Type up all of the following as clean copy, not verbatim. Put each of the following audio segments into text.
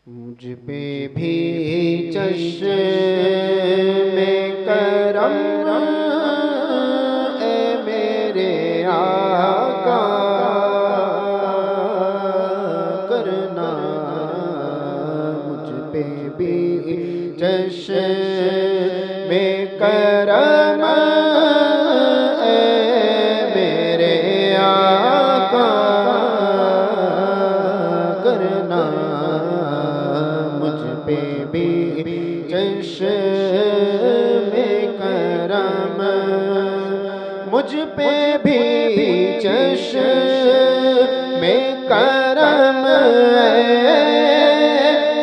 مجھ پہ بھی چشم کرم اے میرے آقا کرنا، مجھ پہ بھی چشم کرم اے میرے آقا کرنا، مجھ پہ بھی چشم کرم، مجھ پہ بھی چشم کرم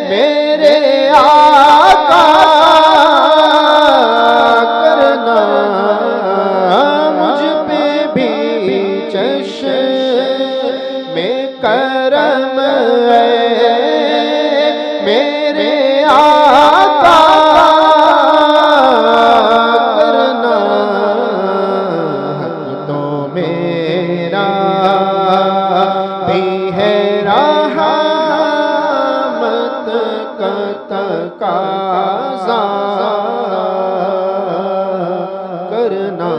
میرے آقا کرنا، مجھ پہ بھی چشم کرم میرے آقا کرنا، حق تو میرا بھی ہے رحمت کا تقاضا کرنا،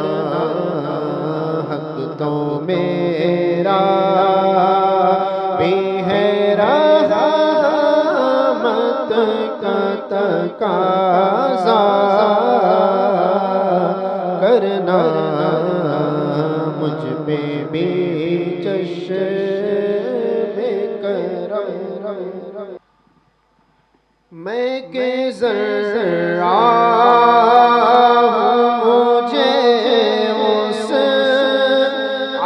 حق تو میرا بھی ہے رحمت کا تقاضا کرنا، مجھ پہ بھی چشم کرم، میں کہ ذرا مجھے اس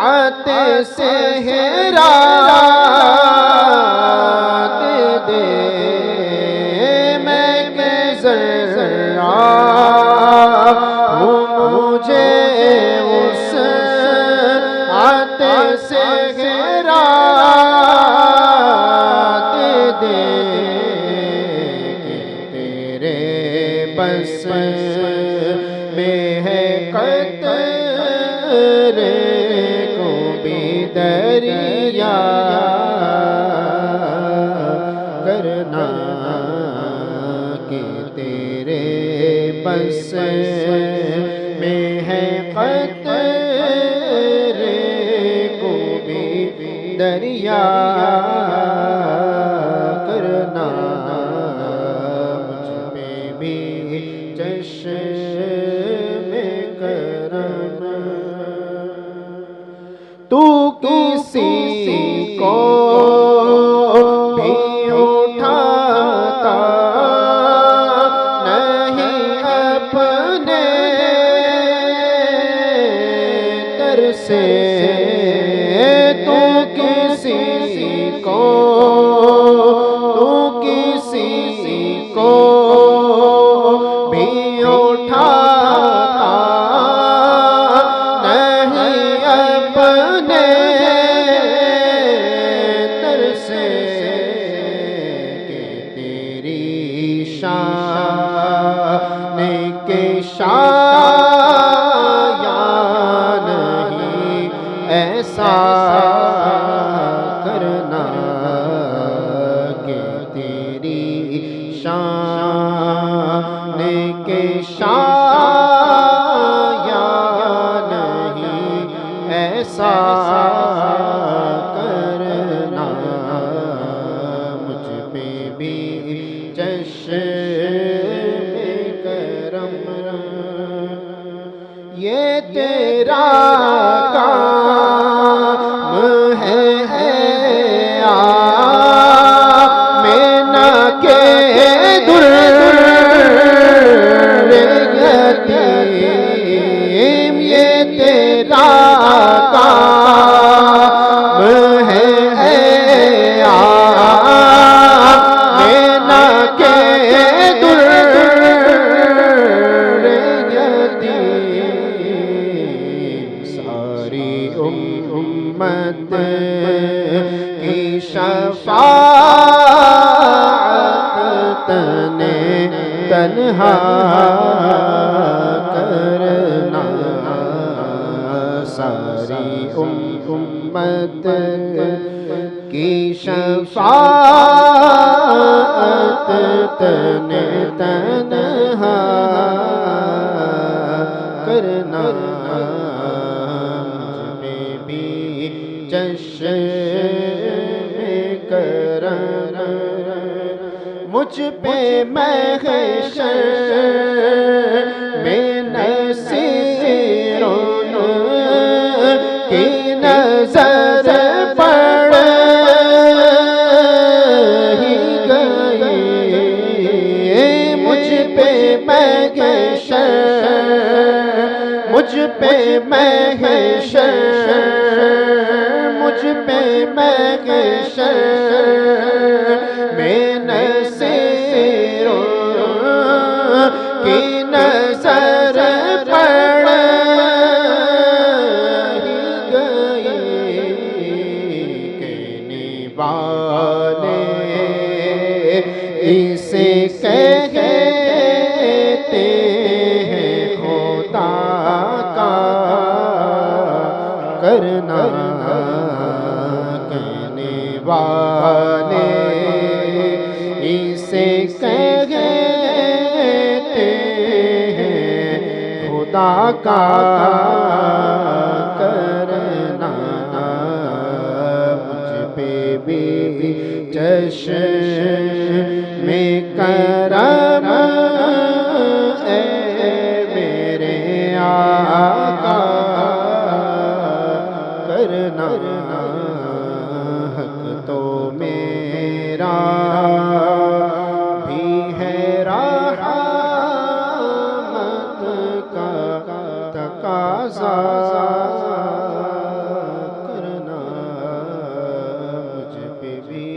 عطا سے ہدایت دے، میں کہ ذرا مجھے اس عطا سے ہدایت دے، تیرے بس میں ہے قطرے کو بھی دریا کرنا، کہ تیرے بس میں ہے قطرے کو بھی دریا کرنا، مجھ پہ بھی چشم کرم، تو کسی کو بھی اٹھاتا نہیں اپنے در سے، تو کسی کو بھی اٹھاتا نہیں اپنے در سے، کہ تیری شان کے شایان نہیں ایسا کرنا، کہ تیری شان کے شایان نہیں ایسا کرنا، مجھ پہ بھی چشم کرم، یہ تیرا کام ہے آمینہ کے در یتیم، یہ تیرا کام ہے آمینہ کے در یتیم، ساری امت کی شفاعت تنہا کرنا، ساری امت کی شفاعت تن تنہا کرنا مجھ میں بھی چشم کرم مجھ پہ محشر میں نصیروں کی نظر پڑ ہی گئی مجھ پہ محشر مجھ پہ محشر مجھ پہ محشر میں نصیروں کی نظر پڑ ہی گئی کہنے والے اسے کہتے ہیں خدا کا کرنا کہنے والے اسے کہتے ہیں خدا کا کرنا مجھ پہ بھی چشم کرم اے میرے آقا کرنا حق تو میرا بھی ہے رحمت کا تقاضا کرنا مجھ پہ بھی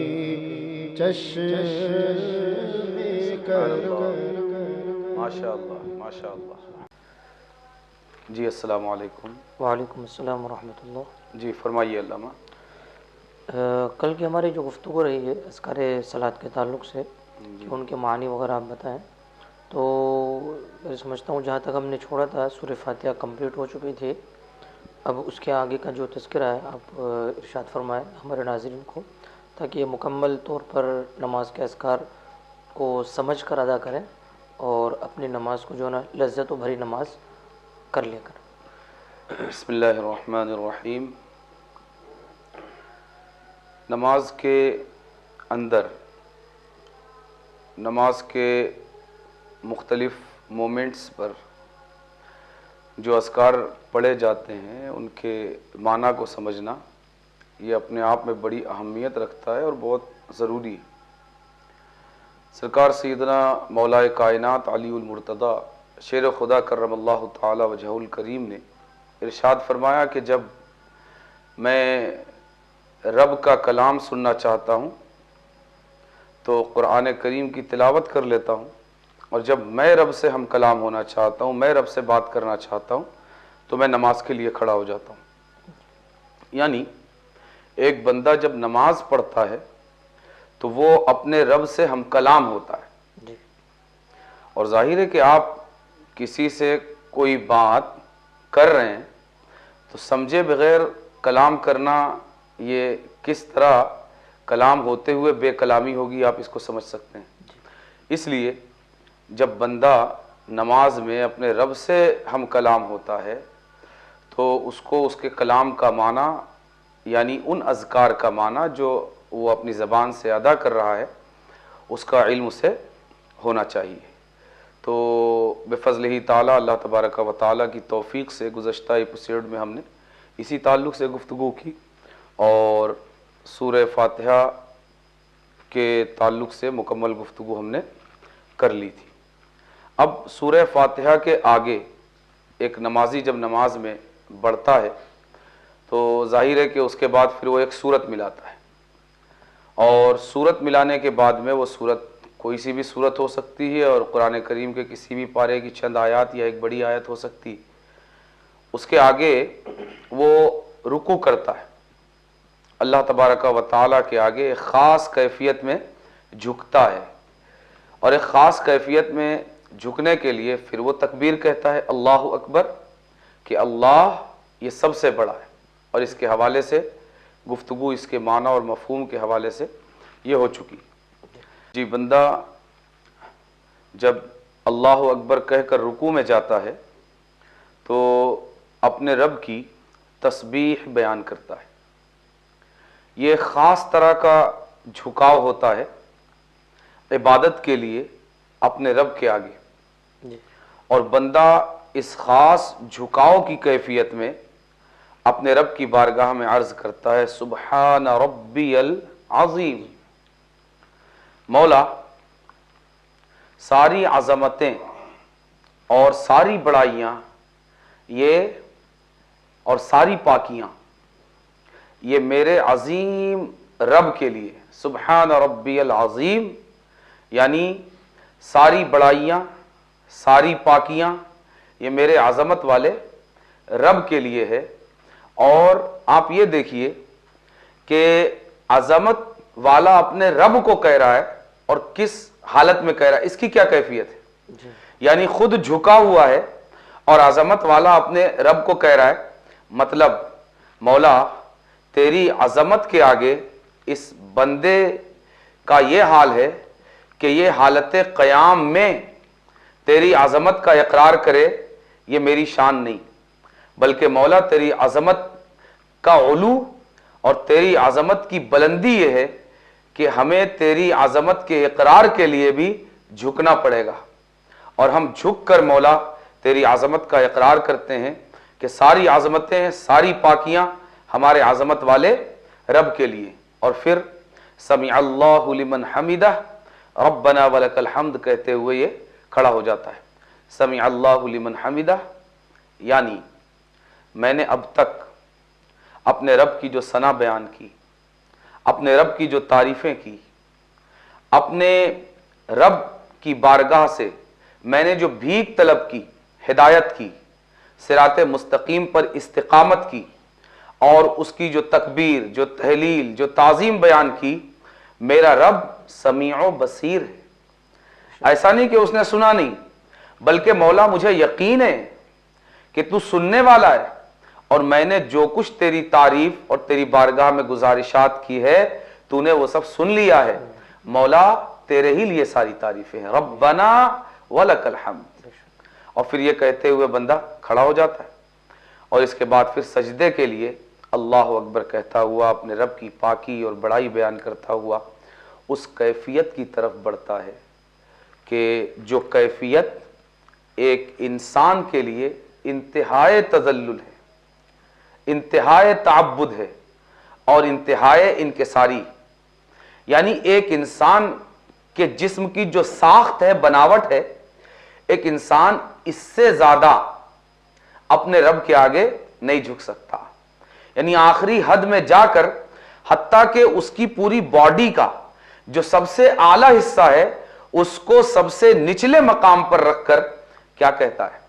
چشم کرم ماشاء اللہ ماشاء اللہ. جی السلام علیکم. وعلیکم السلام ورحمۃ اللہ. جی فرمائیے علامہ. کل کی ہماری جو گفتگو رہی ہے اذکار صلاۃ کے تعلق سے کہ ان کے معنی وغیرہ آپ بتائیں، تو میں سمجھتا ہوں جہاں تک ہم نے چھوڑا تھا سورہ فاتحہ کمپلیٹ ہو چکی تھی. اب اس کے آگے کا جو تذکرہ ہے آپ ارشاد فرمائیں ہمارے ناظرین کو، تاکہ یہ مکمل طور پر نماز کے اذکار کو سمجھ کر ادا کریں اور اپنی نماز کو جو ہے نا لذت و بھری نماز کر لیا کریں. بسم اللہ الرحمن الرحیم. نماز کے اندر نماز کے مختلف مومنٹس پر جو اذکار پڑھے جاتے ہیں ان کے معنی کو سمجھنا یہ اپنے آپ میں بڑی اہمیت رکھتا ہے اور بہت ضروری ہے. سرکار سیدنا مولائے کائنات علی المرتضیٰ شیر خدا کرم اللہ تعالی وجہہ الکریم نے ارشاد فرمایا کہ جب میں رب کا کلام سننا چاہتا ہوں تو قرآن کریم کی تلاوت کر لیتا ہوں، اور جب میں رب سے ہم کلام ہونا چاہتا ہوں، میں رب سے بات کرنا چاہتا ہوں تو میں نماز کے لیے کھڑا ہو جاتا ہوں. یعنی ایک بندہ جب نماز پڑھتا ہے تو وہ اپنے رب سے ہم کلام ہوتا ہے. اور ظاہر ہے کہ آپ کسی سے کوئی بات کر رہے ہیں تو سمجھے بغیر کلام کرنا یہ کس طرح کلام ہوتے ہوئے بے کلامی ہوگی، آپ اس کو سمجھ سکتے ہیں. اس لیے جب بندہ نماز میں اپنے رب سے ہم کلام ہوتا ہے تو اس کو اس کے کلام کا معنی یعنی ان اذکار کا معنی جو وہ اپنی زبان سے ادا کر رہا ہے اس کا علم اسے ہونا چاہیے. تو بفضلہ تعالیٰ اللہ تبارک و تعالیٰ کی توفیق سے گزشتہ ایپیسوڈ میں ہم نے اسی تعلق سے گفتگو کی اور سورہ فاتحہ کے تعلق سے مکمل گفتگو ہم نے کر لی تھی. اب سورہ فاتحہ کے آگے ایک نمازی جب نماز میں بڑھتا ہے تو ظاہر ہے کہ اس کے بعد پھر وہ ایک سورت ملاتا ہے، اور سورت ملانے کے بعد میں وہ سورت کوئی سی بھی سورت ہو سکتی ہے اور قرآن کریم کے کسی بھی پارے کی چند آیات یا ایک بڑی آیت ہو سکتی. اس کے آگے وہ رکوع کرتا ہے، اللہ تبارک و تعالیٰ کے آگے ایک خاص کیفیت میں جھکتا ہے، اور ایک خاص کیفیت میں جھکنے کے لیے پھر وہ تکبیر کہتا ہے اللہ اکبر، کہ اللہ یہ سب سے بڑا ہے، اور اس کے حوالے سے گفتگو اس کے معنی اور مفہوم کے حوالے سے یہ ہو چکی۔ جی، بندہ جب اللہ اکبر کہہ کر رکوع میں جاتا ہے تو اپنے رب کی تسبیح بیان کرتا ہے۔ یہ خاص طرح کا جھکاؤ ہوتا ہے عبادت کے لیے اپنے رب کے آگے، جی اور بندہ اس خاص جھکاؤ کی کیفیت میں اپنے رب کی بارگاہ میں عرض کرتا ہے سبحان ربی العظیم۔ مولا، ساری عظمتیں اور ساری بڑائیاں یہ اور ساری پاکیاں یہ میرے عظیم رب کے لیے، سبحان ربی العظیم، یعنی ساری بڑائیاں ساری پاکیاں یہ میرے عظمت والے رب کے لیے ہے۔ اور آپ یہ دیکھیے کہ عظمت والا اپنے رب کو کہہ رہا ہے، اور کس حالت میں کہہ رہا ہے، اس کی کیا کیفیت ہے؟ جی یعنی خود جھکا ہوا ہے اور عظمت والا اپنے رب کو کہہ رہا ہے، مطلب مولا تیری عظمت کے آگے اس بندے کا یہ حال ہے کہ یہ حالت قیام میں تیری عظمت کا اقرار کرے، یہ میری شان نہیں، بلکہ مولا تیری عظمت کا علو اور تیری عظمت کی بلندی یہ ہے کہ ہمیں تیری عظمت کے اقرار کے لیے بھی جھکنا پڑے گا، اور ہم جھک کر مولا تیری عظمت کا اقرار کرتے ہیں کہ ساری عظمتیں ساری پاکیاں ہمارے عظمت والے رب کے لیے۔ اور پھر سمع اللہ لمن حمدہ ربنا ولک الحمد کہتے ہوئے یہ کھڑا ہو جاتا ہے۔ سمع اللہ لمن حمدہ یعنی میں نے اب تک اپنے رب کی جو ثنا بیان کی، اپنے رب کی جو تعریفیں کی، اپنے رب کی بارگاہ سے میں نے جو بھیک طلب کی، ہدایت کی، صراط مستقیم پر استقامت کی، اور اس کی جو تکبیر، جو تحلیل، جو تعظیم بیان کی، میرا رب سمیع و بصیر ہے۔ ایسا نہیں کہ اس نے سنا نہیں، بلکہ مولا مجھے یقین ہے کہ تو سننے والا ہے، اور میں نے جو کچھ تیری تعریف اور تیری بارگاہ میں گزارشات کی ہے تو نے وہ سب سن لیا ہے۔ مولا تیرے ہی لیے ساری تعریفیں ہیں، ربنا ولک الحمد۔ اور پھر یہ کہتے ہوئے بندہ کھڑا ہو جاتا ہے، اور اس کے بعد پھر سجدے کے لیے اللہ اکبر کہتا ہوا اپنے رب کی پاکی اور بڑائی بیان کرتا ہوا اس کیفیت کی طرف بڑھتا ہے کہ جو کیفیت ایک انسان کے لیے انتہائے تذلل ہے، انتہائے تعبد ہے، اور انتہائے انکساری۔ یعنی ایک انسان کے جسم کی جو ساخت ہے، بناوٹ ہے، ایک انسان اس سے زیادہ اپنے رب کے آگے نہیں جھک سکتا۔ یعنی آخری حد میں جا کر حتیٰ کہ اس کی پوری باڈی کا جو سب سے اعلیٰ حصہ ہے اس کو سب سے نچلے مقام پر رکھ کر کیا کہتا ہے؟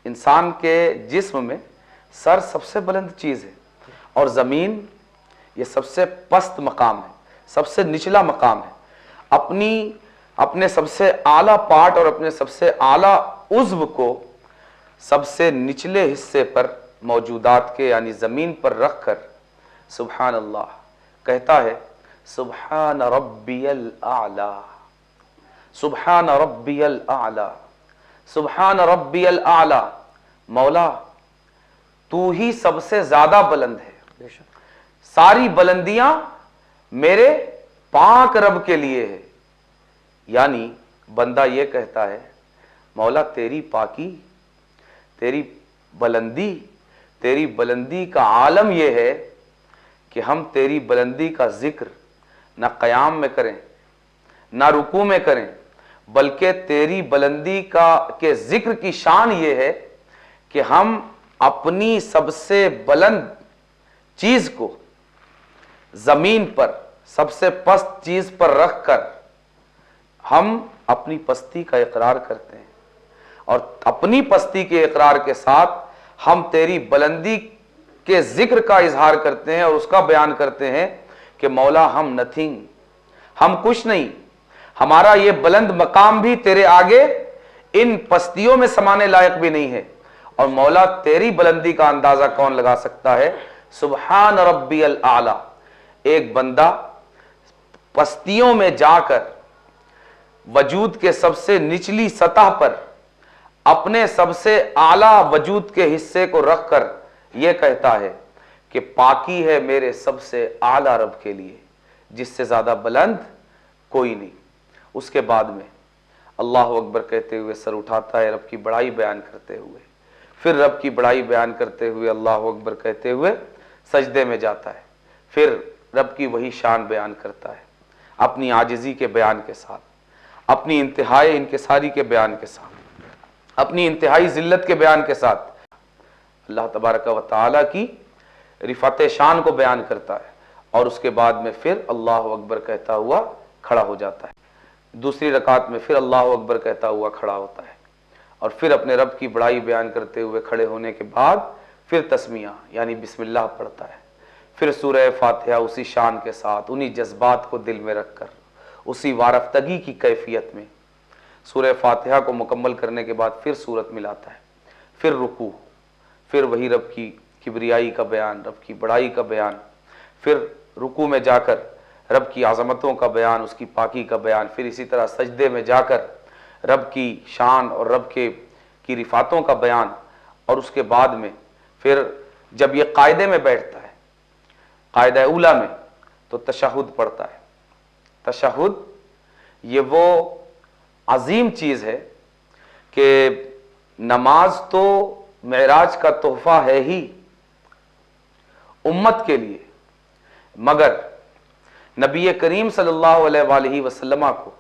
انسان کے جسم میں سر سب سے بلند چیز ہے، اور زمین یہ سب سے پست مقام ہے، سب سے نچلا مقام ہے۔ اپنے سب سے اعلیٰ پارٹ اور اپنے سب سے اعلیٰ عضو کو سب سے نچلے حصے پر موجودات کے یعنی زمین پر رکھ کر سبحان اللہ کہتا ہے سبحان ربی الاعلی، سبحان ربی الاعلی، سبحان ربی الاعلی۔ مولا تو ہی سب سے زیادہ بلند ہے، ساری بلندیاں میرے پاک رب کے لیے ہے۔ یعنی بندہ یہ کہتا ہے مولا تیری پاکی، تیری بلندی کا عالم یہ ہے کہ ہم تیری بلندی کا ذکر نہ قیام میں کریں نہ رکوع میں کریں، بلکہ تیری بلندی کے ذکر کی شان یہ ہے کہ ہم اپنی سب سے بلند چیز کو زمین پر سب سے پست چیز پر رکھ کر ہم اپنی پستی کا اقرار کرتے ہیں، اور اپنی پستی کے اقرار کے ساتھ ہم تیری بلندی کے ذکر کا اظہار کرتے ہیں اور اس کا بیان کرتے ہیں کہ مولا ہم نتھنگ، ہم کچھ نہیں، ہمارا یہ بلند مقام بھی تیرے آگے ان پستیوں میں سمانے لائق بھی نہیں ہے، اور مولا تیری بلندی کا اندازہ کون لگا سکتا ہے؟ سبحان ربی الاعلی. ایک بندہ پستیوں میں جا کر وجود کے سب سے نچلی سطح پر اپنے سب سے اعلیٰ وجود کے حصے کو رکھ کر یہ کہتا ہے کہ پاکی ہے میرے سب سے اعلیٰ رب کے لیے، جس سے زیادہ بلند کوئی نہیں. اس کے بعد میں اللہ اکبر کہتے ہوئے سر اٹھاتا ہے، رب کی بڑائی بیان کرتے ہوئے. پھر رب کی بڑائی بیان کرتے ہوئے اللہ اکبر کہتے ہوئے سجدے میں جاتا ہے. پھر رب کی وہی شان بیان کرتا ہے، اپنی عاجزی کے بیان کے ساتھ، اپنی انتہائی انکساری کے بیان کے ساتھ، اپنی انتہائی ذلت کے بیان کے ساتھ اللہ تبارک و تعالی کی رفعت شان کو بیان کرتا ہے. اور اس کے بعد میں پھر اللہ اکبر کہتا ہوا کھڑا ہو جاتا ہے. دوسری رکعت میں پھر اللہ اکبر کہتا ہوا کھڑا ہوتا ہے، اور پھر اپنے رب کی بڑائی بیان کرتے ہوئے کھڑے ہونے کے بعد پھر تسمیہ یعنی بسم اللہ پڑھتا ہے. پھر سورہ فاتحہ اسی شان کے ساتھ، انہی جذبات کو دل میں رکھ کر، اسی وارفتگی کی کیفیت میں سورہ فاتحہ کو مکمل کرنے کے بعد پھر سورت ملاتا ہے. پھر رکوع، پھر وہی رب کی کبریائی کا بیان، رب کی بڑائی کا بیان. پھر رکوع میں جا کر رب کی عظمتوں کا بیان، اس کی پاکی کا بیان. پھر اسی طرح سجدے میں جا کر رب کی شان اور رب کی رفعتوں کا بیان. اور اس کے بعد میں پھر جب یہ قاعدے میں بیٹھتا ہے، قاعدہ اولا میں، تو تشہد پڑھتا ہے. تشہد یہ وہ عظیم چیز ہے کہ نماز تو معراج کا تحفہ ہے ہی امت کے لیے، مگر نبی کریم صلی اللہ علیہ وآلہ وسلم کو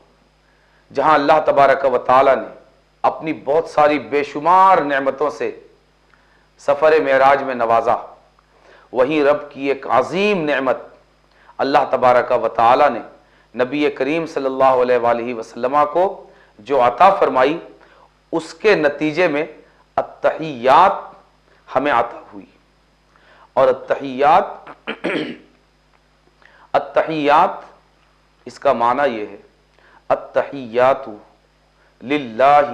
جہاں اللہ تبارک و تعالی نے اپنی بہت ساری بے شمار نعمتوں سے سفر معراج میں نوازا، وہیں رب کی ایک عظیم نعمت اللہ تبارک و تعالی نے نبی کریم صلی اللہ علیہ وآلہ وسلم کو جو عطا فرمائی، اس کے نتیجے میں التحیات ہمیں عطا ہوئی. اور التحیات اس کا معنی یہ ہے، التحیات للہ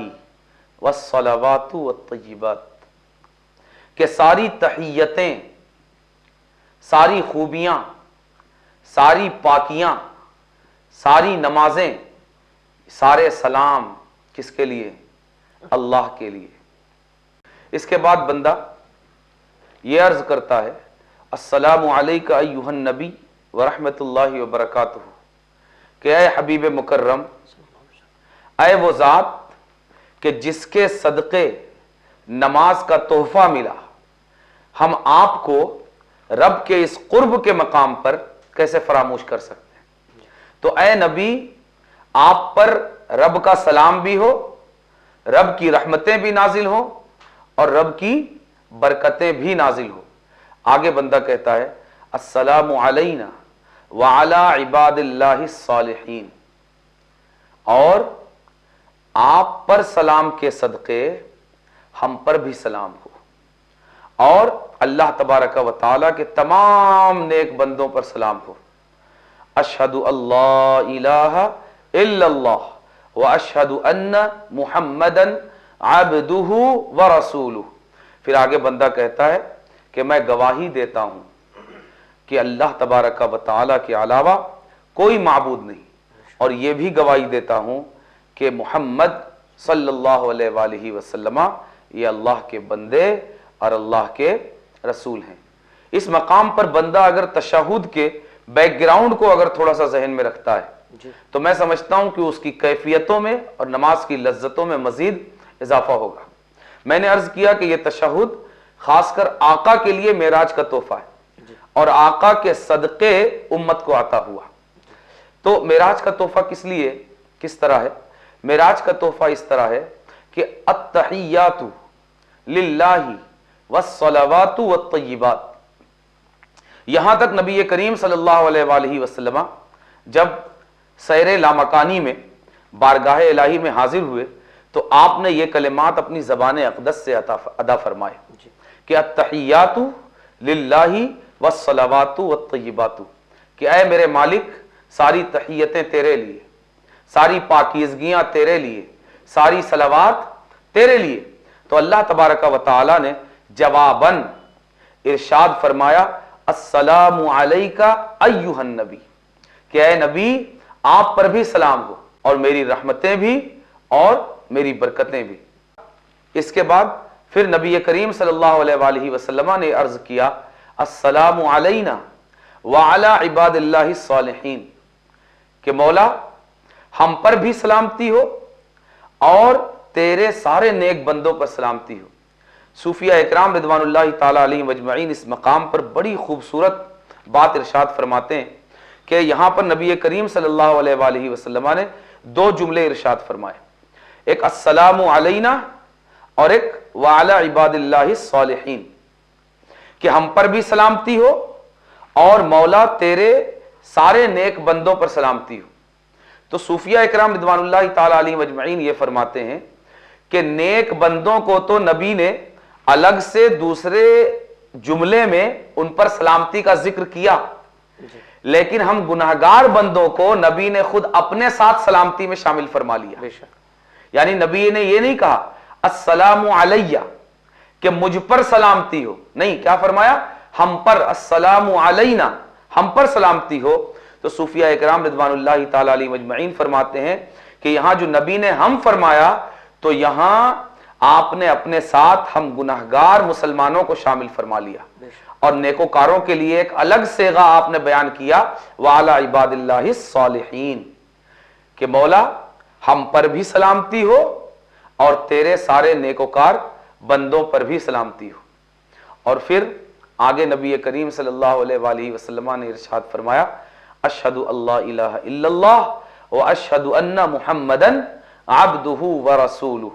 والصلوات والطیبات، کہ ساری تحیتیں، ساری خوبیاں، ساری پاکیاں، ساری نمازیں، سارے سلام کس کے لیے؟ اللہ کے لیے. اس کے بعد بندہ یہ عرض کرتا ہے السلام علیک ایھا النبی ورحمۃ اللہ وبرکاتہ، کہ اے حبیب مکرم، اے وہ ذات کہ جس کے صدقے نماز کا تحفہ ملا، ہم آپ کو رب کے اس قرب کے مقام پر کیسے فراموش کر سکتے ہیں؟ تو اے نبی، آپ پر رب کا سلام بھی ہو، رب کی رحمتیں بھی نازل ہوں، اور رب کی برکتیں بھی نازل ہو. آگے بندہ کہتا ہے السلام علینا وعلی عباد اللہ الصالحین، اور آپ پر سلام کے صدقے ہم پر بھی سلام ہو، اور اللہ تبارک و تعالیٰ کے تمام نیک بندوں پر سلام ہو. اشہد اللہ الہ الا اللہ واشہد ان محمدا عبدہ ورسولہ. پھر آگے بندہ کہتا ہے کہ میں گواہی دیتا ہوں کہ اللہ تبارک و تعالیٰ کے علاوہ کوئی معبود نہیں، اور یہ بھی گواہی دیتا ہوں کہ محمد صلی اللہ علیہ وآلہ وسلم یہ اللہ کے بندے اور اللہ کے رسول ہیں. اس مقام پر بندہ اگر تشہد کے بیک گراؤنڈ کو اگر تھوڑا سا ذہن میں رکھتا ہے تو میں سمجھتا ہوں کہ اس کی کیفیتوں میں اور نماز کی لذتوں میں مزید اضافہ ہوگا. میں نے عرض کیا کہ یہ تشہد خاص کر آقا کے لیے معراج کا تحفہ ہے، اور آقا کے صدقے امت کو عطا ہوا. تو معراج کا تحفہ کس طرح ہے؟ معراج کا تحفہ اس طرح ہے کہ التحیات للہ والصلوات والطیبات. یہاں تک نبی کریم صلی اللہ علیہ وآلہ وسلم جب سیر لامکانی میں بارگاہ الہی میں حاضر ہوئے تو آپ نے یہ کلمات اپنی زبان اقدس سے ادا فرمائے کہ التحیات للہ والصلوات والطیبات، کہ اے میرے مالک، ساری تحیتیں تیرے لیے، ساری پاکیزگیاں تیرے لیے، ساری صلوات تیرے لیے. تو اللہ تبارک و تعالی نے جواباً ارشاد فرمایا السلام علیکہ ایہا النبی، کہ اے نبی آپ پر بھی سلام ہو، اور میری رحمتیں بھی اور میری برکتیں بھی۔ اس کے بعد پھر نبی کریم صلی اللہ علیہ وآلہ وسلم نے عرض کیا السلام علینا وعلی عباد اللہ الصالحین، کہ مولا ہم پر بھی سلامتی ہو اور تیرے سارے نیک بندوں پر سلامتی ہو۔ صوفیہ اکرام رضوان اللہ تعالی علیہم اجمعین اس مقام پر بڑی خوبصورت بات ارشاد فرماتے ہیں کہ یہاں پر نبی کریم صلی اللہ علیہ وآلہ وسلم نے دو جملے ارشاد فرمائے، ایک السلام علینا اور ایک وعلی عباد اللہ الصالحین، کہ ہم پر بھی سلامتی ہو اور مولا تیرے سارے نیک بندوں پر سلامتی ہو۔ تو صوفیہ اکرام رضوان اللہ تعالی علیہم اجمعین یہ فرماتے ہیں کہ نیک بندوں کو تو نبی نے الگ سے دوسرے جملے میں ان پر سلامتی کا ذکر کیا، لیکن ہم گناہگار بندوں کو نبی نے خود اپنے ساتھ سلامتی میں شامل فرما لیا۔ یعنی نبی نے یہ نہیں کہا السلام علیہ کہ مجھ پر سلامتی ہو، نہیں، کیا فرمایا؟ ہم پر، السلام علینا، ہم پر سلامتی ہو۔ تو صوفیہ اکرام رضوان اللہ تعالی علیہ مجمعین فرماتے ہیں کہ یہاں جو نبی نے ہم فرمایا تو یہاں آپ نے اپنے ساتھ ہم گناہگار مسلمانوں کو شامل فرما لیا، اور نیکوکاروں کے لیے ایک الگ صیغہ آپ نے بیان کیا وعلی عباد اللہ الصالحین، کہ مولا ہم پر بھی سلامتی ہو اور تیرے سارے نیکوکار بندوں پر بھی سلامتی ہو۔ اور پھر آگے نبی کریم صلی اللہ علیہ وآلہ وسلم نے ارشاد فرمایا اشہد اللہ الہ الا اللہ و اشہد ان محمدن عبدہ ورسولہ،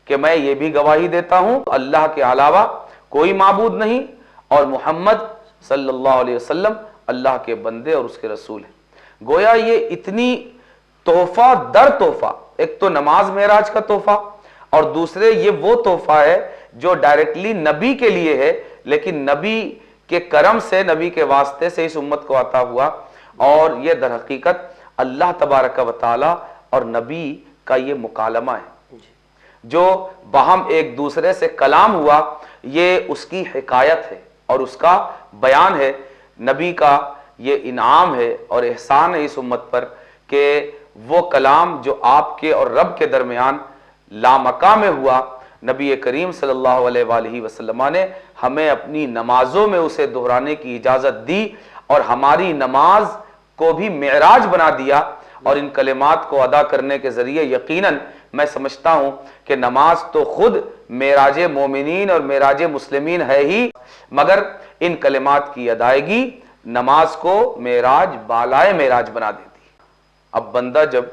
کہ میں یہ بھی گواہی دیتا ہوں اللہ کے علاوہ کوئی معبود نہیں اور محمد صلی اللہ علیہ وسلم اللہ کے بندے اور اس کے رسول ہیں۔ گویا یہ اتنی تحفہ در تحفہ، ایک تو نماز معراج کا تحفہ اور دوسرے یہ وہ تحفہ ہے جو ڈائریکٹلی نبی کے لیے ہے، لیکن نبی کے کرم سے، نبی کے واسطے سے اس امت کو عطا ہوا، اور یہ در حقیقت اللہ تبارک و تعالی اور نبی کا یہ مکالمہ ہے جو باہم ایک دوسرے سے کلام ہوا، یہ اس کی حکایت ہے اور اس کا بیان ہے۔ نبی کا یہ انعام ہے اور احسان ہے اس امت پر کہ وہ کلام جو آپ کے اور رب کے درمیان لامکہ میں ہوا، نبی کریم صلی اللہ علیہ وآلہ وسلم نے ہمیں اپنی نمازوں میں اسے دہرانے کی اجازت دی، اور ہماری نماز کو بھی معراج بنا دیا، اور ان کلمات کو ادا کرنے کے ذریعے یقیناً میں سمجھتا ہوں کہ نماز تو خود معراج مومنین اور معراج مسلمین ہے ہی، مگر ان کلمات کی ادائیگی نماز کو معراج بالائے معراج بنا دیتی۔ اب بندہ جب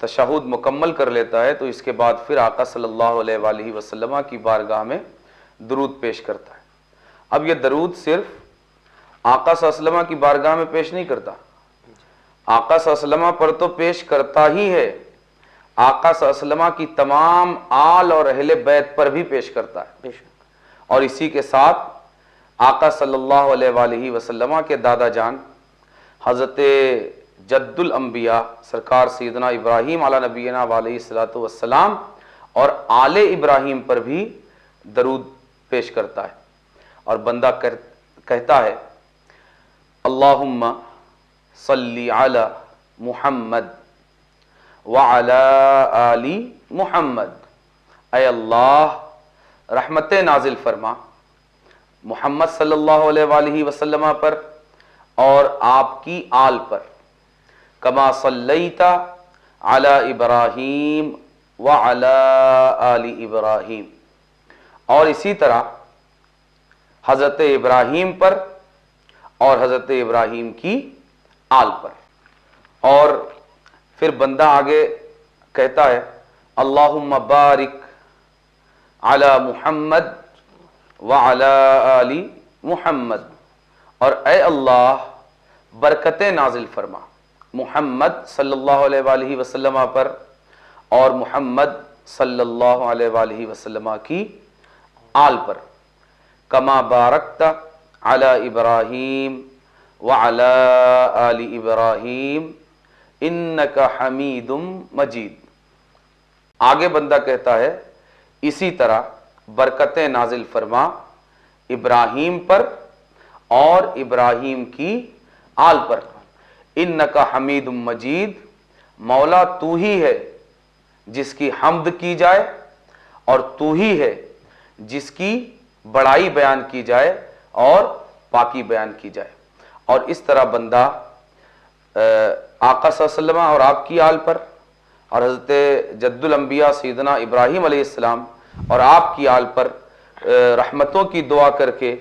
تشہد مکمل کر لیتا ہے تو اس کے بعد پھر آقا صلی اللہ علیہ وآلہ وسلم کی بارگاہ میں درود پیش کرتا ہے۔ اب یہ درود صرف آقا صلی اللہ علیہ وسلم کی بارگاہ میں پیش نہیں کرتا، آقا صلی اللہ علیہ وسلم پر تو پیش کرتا ہی ہے، آقا صلی اللہ علیہ وسلم کی تمام آل اور اہل بیت پر بھی پیش کرتا ہے، اور اسی کے ساتھ آقا صلی اللہ علیہ وآلہ وسلم کے دادا جان حضرت جد الانبیاء سرکار سیدنا ابراہیم علی نبینا علیہ الصلوۃ والسلام اور آل ابراہیم پر بھی درود پیش کرتا ہے، اور بندہ کہتا ہے اللہم صلی علی محمد وعلی آل محمد، اے اللہ رحمت نازل فرما محمد صلی اللہ علیہ وآلہ وسلم پر اور آپ کی آل پر، کما صلیت علی ابراہیم وعلی آل ابراہیم، اور اسی طرح حضرت ابراہیم پر اور حضرت ابراہیم کی آل پر۔ اور پھر بندہ آگے کہتا ہے اللہم بارک علی محمد وعلی آل محمد، اور اے اللہ برکتیں نازل فرما محمد صلی اللہ علیہ وآلہ وسلم پر اور محمد صلی اللہ علیہ وآلہ وسلم کی آل پر، کما بارکت علی ابراہیم وعلی آل ابراہیم انک حمید مجید۔ آگے بندہ کہتا ہے اسی طرح برکتیں نازل فرما ابراہیم پر اور ابراہیم کی آل پر۔ انکا حمید مجید، مولا تو ہی ہے جس کی حمد کی جائے اور تو ہی ہے جس کی بڑائی بیان کی جائے اور پاکی بیان کی جائے۔ اور اس طرح بندہ آقا صلی اللہ علیہ وسلم اور آپ کی آل پر اور حضرت جد الانبیاء سیدنا ابراہیم علیہ السلام اور آپ کی آل پر رحمتوں کی دعا کر کے،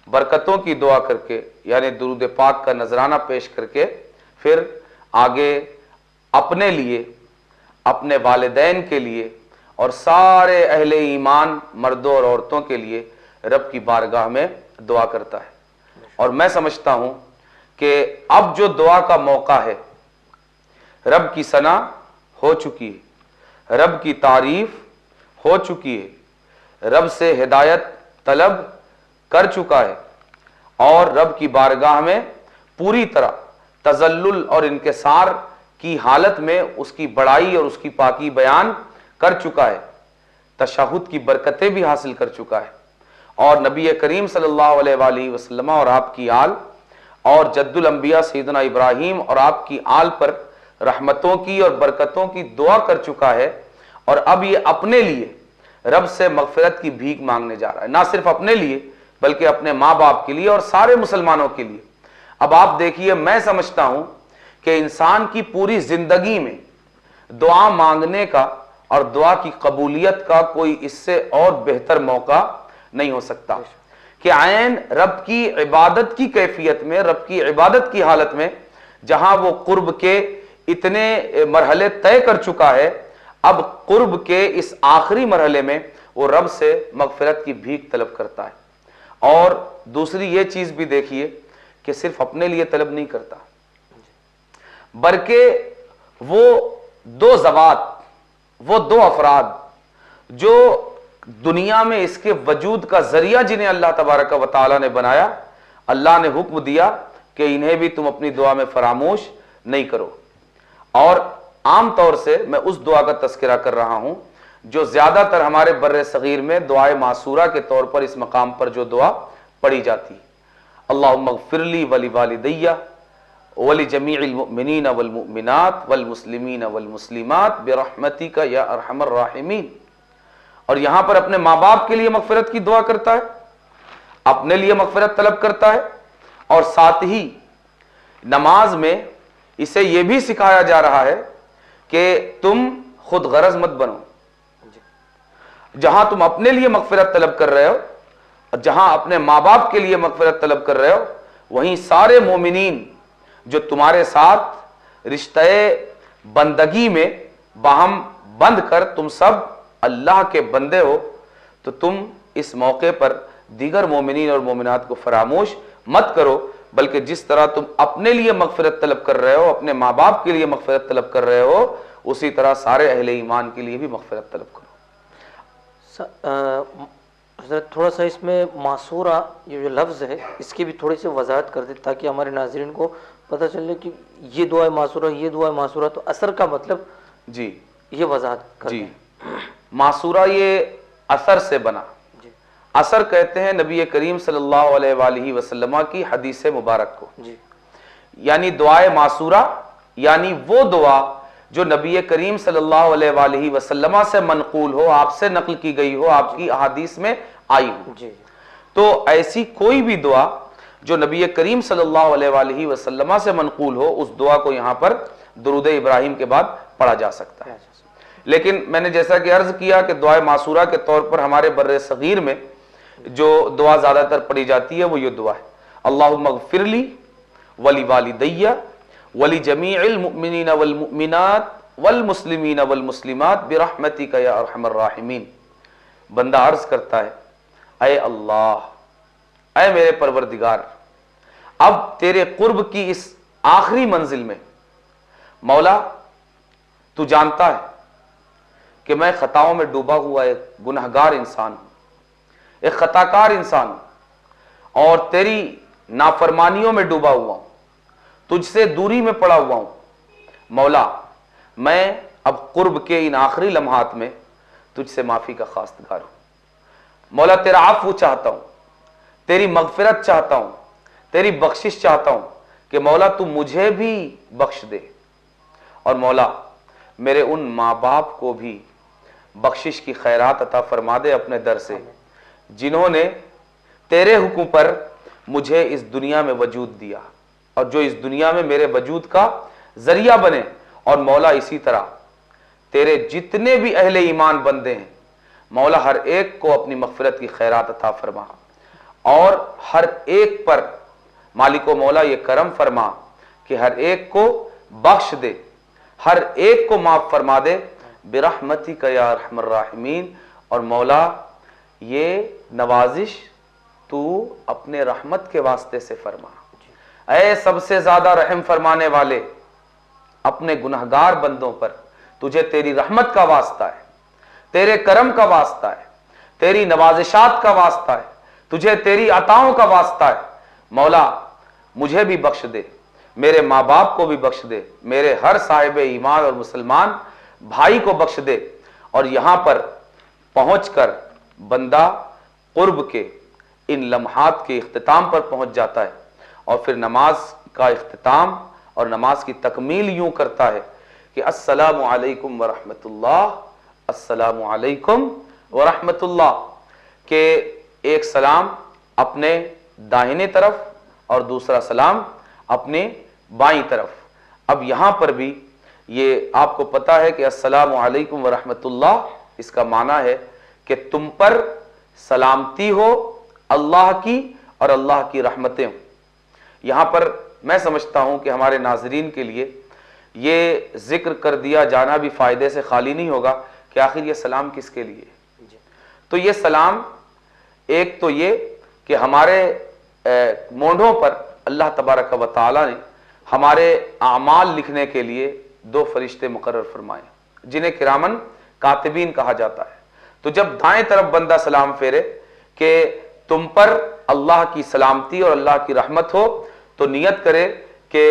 برکتوں کی دعا کر کے، یعنی درود پاک کا نذرانہ پیش کر کے، پھر آگے اپنے لیے، اپنے والدین کے لیے اور سارے اہل ایمان مردوں اور عورتوں کے لیے رب کی بارگاہ میں دعا کرتا ہے۔ اور میں سمجھتا ہوں کہ اب جو دعا کا موقع ہے، رب کی ثنا ہو چکی ہے، رب کی تعریف ہو چکی ہے، رب سے ہدایت طلب کر چکا ہے اور رب کی بارگاہ میں پوری طرح تذلل اور انکسار کی حالت میں اس کی بڑائی اور اس کی پاکی بیان کر چکا ہے، تشہد کی برکتیں بھی حاصل کر چکا ہے، اور نبی کریم صلی اللہ علیہ وآلہ وسلم اور آپ کی آل اور جد الانبیاء سیدنا ابراہیم اور آپ کی آل پر رحمتوں کی اور برکتوں کی دعا کر چکا ہے، اور اب یہ اپنے لیے رب سے مغفرت کی بھیک مانگنے جا رہا ہے، نہ صرف اپنے لیے بلکہ اپنے ماں باپ کے لیے اور سارے مسلمانوں کے لیے۔ اب آپ دیکھیے، میں سمجھتا ہوں کہ انسان کی پوری زندگی میں دعا مانگنے کا اور دعا کی قبولیت کا کوئی اس سے اور بہتر موقع نہیں ہو سکتا کہ عین رب کی عبادت کی کیفیت میں، رب کی عبادت کی حالت میں، جہاں وہ قرب کے اتنے مرحلے طے کر چکا ہے، اب قرب کے اس آخری مرحلے میں وہ رب سے مغفرت کی بھیک طلب کرتا ہے۔ اور دوسری یہ چیز بھی دیکھیے کہ صرف اپنے لیے طلب نہیں کرتا، بلکہ وہ دو ذوات، وہ دو افراد جو دنیا میں اس کے وجود کا ذریعہ جنہیں اللہ تبارک و تعالی نے بنایا، اللہ نے حکم دیا کہ انہیں بھی تم اپنی دعا میں فراموش نہیں کرو۔ اور عام طور سے میں اس دعا کا تذکرہ کر رہا ہوں جو زیادہ تر ہمارے بر صغیر میں دعائے معصورہ کے طور پر اس مقام پر جو دعا پڑھی جاتی، اللہم اغفر لی ولی والدی ولی جمیع المؤمنین والمؤمنات والمسلمین والمسلمات برحمتک یا ارحم الراحمین۔ اور یہاں پر اپنے ماں باپ کے لیے مغفرت کی دعا کرتا ہے، اپنے لیے مغفرت طلب کرتا ہے، اور ساتھ ہی نماز میں اسے یہ بھی سکھایا جا رہا ہے کہ تم خود غرض مت بنو۔ جہاں تم اپنے لیے مغفرت طلب کر رہے ہو، جہاں اپنے ماں باپ کے لیے مغفرت طلب کر رہے ہو، وہیں سارے مومنین جو تمہارے ساتھ رشتہ بندگی میں باہم بند کر تم سب اللہ کے بندے ہو، تو تم اس موقع پر دیگر مومنین اور مومنات کو فراموش مت کرو، بلکہ جس طرح تم اپنے لیے مغفرت طلب کر رہے ہو، اپنے ماں باپ کے لیے مغفرت طلب کر رہے ہو، اسی طرح سارے اہل ایمان کے لیے بھی مغفرت طلب کرو۔ حضرت تھوڑا سا اس میں معصورہ یہ جو لفظ ہے اس کی بھی تھوڑی سی وضاحت کر دیں تاکہ ہمارے ناظرین کو پتہ چلے کہ یہ دعا معصورہ، یہ دعا معصورہ، تو اثر کا مطلب جی یہ وضاحت کر جی دیں۔ معصورہ یہ اثر سے بنا، اثر کہتے ہیں نبی کریم صلی اللہ علیہ وآلہ وسلم کی حدیث مبارک کو، جی، یعنی دعائے معصورہ یعنی وہ دعا جو نبی کریم صلی اللہ علیہ وآلہ وسلم سے منقول ہو، آپ سے نقل کی گئی ہو، آپ کی احادیث میں آئی ہو۔ جی، تو ایسی کوئی بھی دعا جو نبی کریم صلی اللہ علیہ وآلہ وسلم سے منقول ہو، اس دعا کو یہاں پر درود ابراہیم کے بعد پڑھا جا سکتا ہے۔ لیکن میں نے جیسا کہ عرض کیا کہ دعائے معصورہ کے طور پر ہمارے بر صغیر میں جو دعا زیادہ تر پڑھی جاتی ہے وہ یہ دعا ہے، اللہم اغفر لی ولی والدی ولی جمیع المؤمنین والمؤمنات والمسلمین والمسلمات برحمتک یا ارحم الراحمین۔ بندہ عرض کرتا ہے، اے اللہ، اے میرے پروردگار، اب تیرے قرب کی اس آخری منزل میں مولا تو جانتا ہے کہ میں خطاؤں میں ڈوبا ہوا ایک گنہگار انسان ہوں، ایک خطا کار انسان ہوں، اور تیری نافرمانیوں میں ڈوبا ہوا ہوں، تجھ سے دوری میں پڑا ہوا ہوں۔ مولا میں اب قرب کے ان آخری لمحات میں تجھ سے معافی کا خواستگار ہوں. مولا تیرا عفو چاہتا ہوں, تیری مغفرت چاہتا ہوں, تیری بخشش چاہتا ہوں کہ مولا تو مجھے بھی بخش دے, اور مولا میرے ان ماں باپ کو بھی بخشش کی خیرات عطا فرما دے اپنے در سے, جنہوں نے تیرے حکم پر مجھے اس دنیا میں وجود دیا اور جو اس دنیا میں میرے وجود کا ذریعہ بنے. اور مولا اسی طرح تیرے جتنے بھی اہل ایمان بندے ہیں مولا ہر ایک کو اپنی مغفرت کی خیرات عطا فرما, اور ہر ایک پر مالک و مولا یہ کرم فرما کہ ہر ایک کو بخش دے, ہر ایک کو معاف فرما دے برحمتک یا ارحم الراحمین. اور مولا یہ نوازش تو اپنے رحمت کے واسطے سے فرما, اے سب سے زیادہ رحم فرمانے والے, اپنے گنہگار بندوں پر تجھے تیری رحمت کا واسطہ ہے, تیرے کرم کا واسطہ ہے, تیری نوازشات کا واسطہ ہے, تجھے تیری عطاؤں کا واسطہ ہے. مولا مجھے بھی بخش دے, میرے ماں باپ کو بھی بخش دے, میرے ہر صاحب ایمان اور مسلمان بھائی کو بخش دے. اور یہاں پر پہنچ کر بندہ قرب کے ان لمحات کے اختتام پر پہنچ جاتا ہے, اور پھر نماز کا اختتام اور نماز کی تکمیل یوں کرتا ہے کہ السلام علیکم ورحمۃ اللہ, السلام علیکم ورحمۃ اللہ, کہ ایک سلام اپنے داہنے طرف اور دوسرا سلام اپنے بائیں طرف. اب یہاں پر بھی یہ آپ کو پتا ہے کہ السلام علیکم ورحمۃ اللہ اس کا معنی ہے کہ تم پر سلامتی ہو اللہ کی اور اللہ کی رحمتیں ہوں. یہاں پر میں سمجھتا ہوں کہ ہمارے ناظرین کے لیے یہ ذکر کر دیا جانا بھی فائدے سے خالی نہیں ہوگا کہ آخر یہ سلام کس کے لیے. تو یہ سلام ایک تو یہ کہ ہمارے مونڈوں پر اللہ تبارک و تعالی نے ہمارے اعمال لکھنے کے لیے 2 فرشتے مقرر فرمائے جنہیں کرامن کاتبین کہا جاتا ہے. تو جب دائیں طرف بندہ سلام پھیرے کہ تم پر اللہ کی سلامتی اور اللہ کی رحمت ہو, تو نیت کرے کہ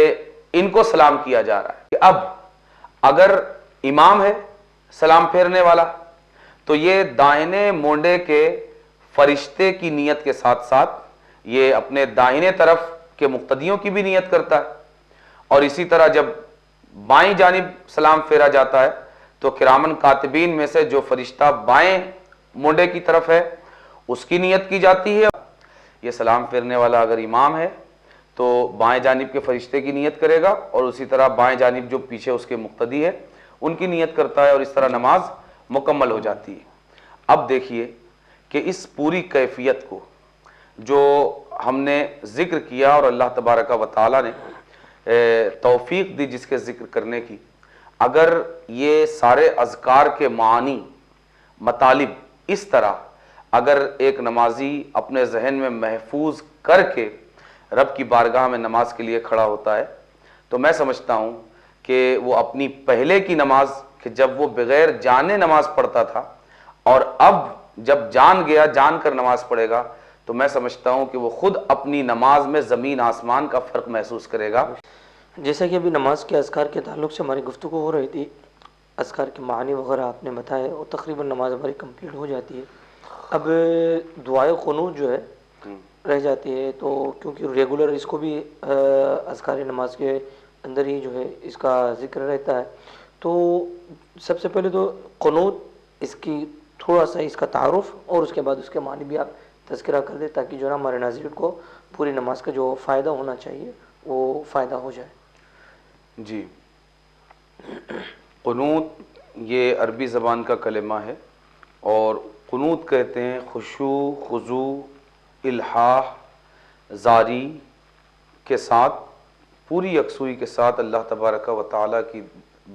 ان کو سلام کیا جا رہا ہے. کہ اب اگر امام ہے سلام پھیرنے والا تو یہ دائنے مونڈے کے فرشتے کی نیت کے ساتھ ساتھ یہ اپنے دائنے طرف کے مقتدیوں کی بھی نیت کرتا ہے, اور اسی طرح جب بائیں جانب سلام پھیرا جاتا ہے تو کرامن کاتبین میں سے جو فرشتہ بائیں مونڈے کی طرف ہے اس کی نیت کی جاتی ہے. یہ سلام پھیرنے والا اگر امام ہے تو بائیں جانب کے فرشتے کی نیت کرے گا, اور اسی طرح بائیں جانب جو پیچھے اس کے مقتدی ہے ان کی نیت کرتا ہے, اور اس طرح نماز مکمل ہو جاتی ہے. اب دیکھیے کہ اس پوری کیفیت کو جو ہم نے ذکر کیا اور اللہ تبارک و تعالی نے توفیق دی جس کے ذکر کرنے کی, اگر یہ سارے اذکار کے معانی مطالب اس طرح اگر ایک نمازی اپنے ذہن میں محفوظ کر کے رب کی بارگاہ میں نماز کے لیے کھڑا ہوتا ہے تو میں سمجھتا ہوں کہ وہ اپنی پہلے کی نماز کہ جب وہ بغیر جانے نماز پڑھتا تھا اور اب جب جان گیا جان کر نماز پڑھے گا تو میں سمجھتا ہوں کہ وہ خود اپنی نماز میں زمین آسمان کا فرق محسوس کرے گا. جیسا کہ ابھی نماز کے اذکار کے تعلق سے ہماری گفتگو ہو رہی تھی, اذکار کے معنی وغیرہ آپ نے بتائے اور تقریباً نماز ہماری کمپلیٹ ہو جاتی ہے. اب دعائے قنوت جو ہے رہ جاتی ہے, تو کیونکہ ریگولر اس کو بھی اذکار نماز کے اندر ہی جو ہے اس کا ذکر رہتا ہے, تو سب سے پہلے تو قنوت اس کی تھوڑا سا اس کا تعارف اور اس کے بعد اس کے معنی بھی آپ تذکرہ کر دیں تاکہ جو ہے ہمارے ناظرین کو پوری نماز کا جو فائدہ ہونا چاہیے وہ فائدہ ہو جائے. جی, قنوت یہ عربی زبان کا کلمہ ہے, اور قنوت کہتے ہیں خشوع, خضوع, الحاح, زاری کے ساتھ پوری یکسوئی کے ساتھ اللہ تبارک و تعالیٰ کی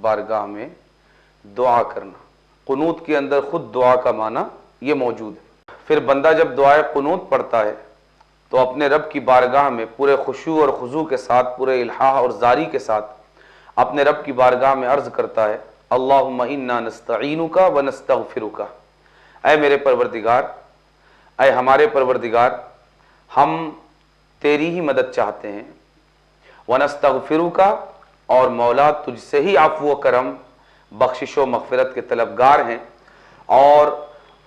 بارگاہ میں دعا کرنا. قنوت کے اندر خود دعا کا معنی یہ موجود ہے. پھر بندہ جب دعائے قنوت پڑھتا ہے تو اپنے رب کی بارگاہ میں پورے خشوع اور خضوع کے ساتھ, پورے الحاح اور زاری کے ساتھ اپنے رب کی بارگاہ میں عرض کرتا ہے اللہم انا نستعینک و نستغفرک, اے میرے پروردگار, اے ہمارے پروردگار, ہم تیری ہی مدد چاہتے ہیں, ونستغفرک, اور مولا تجھ سے ہی عفو و کرم بخشش و مغفرت کے طلبگار ہیں, اور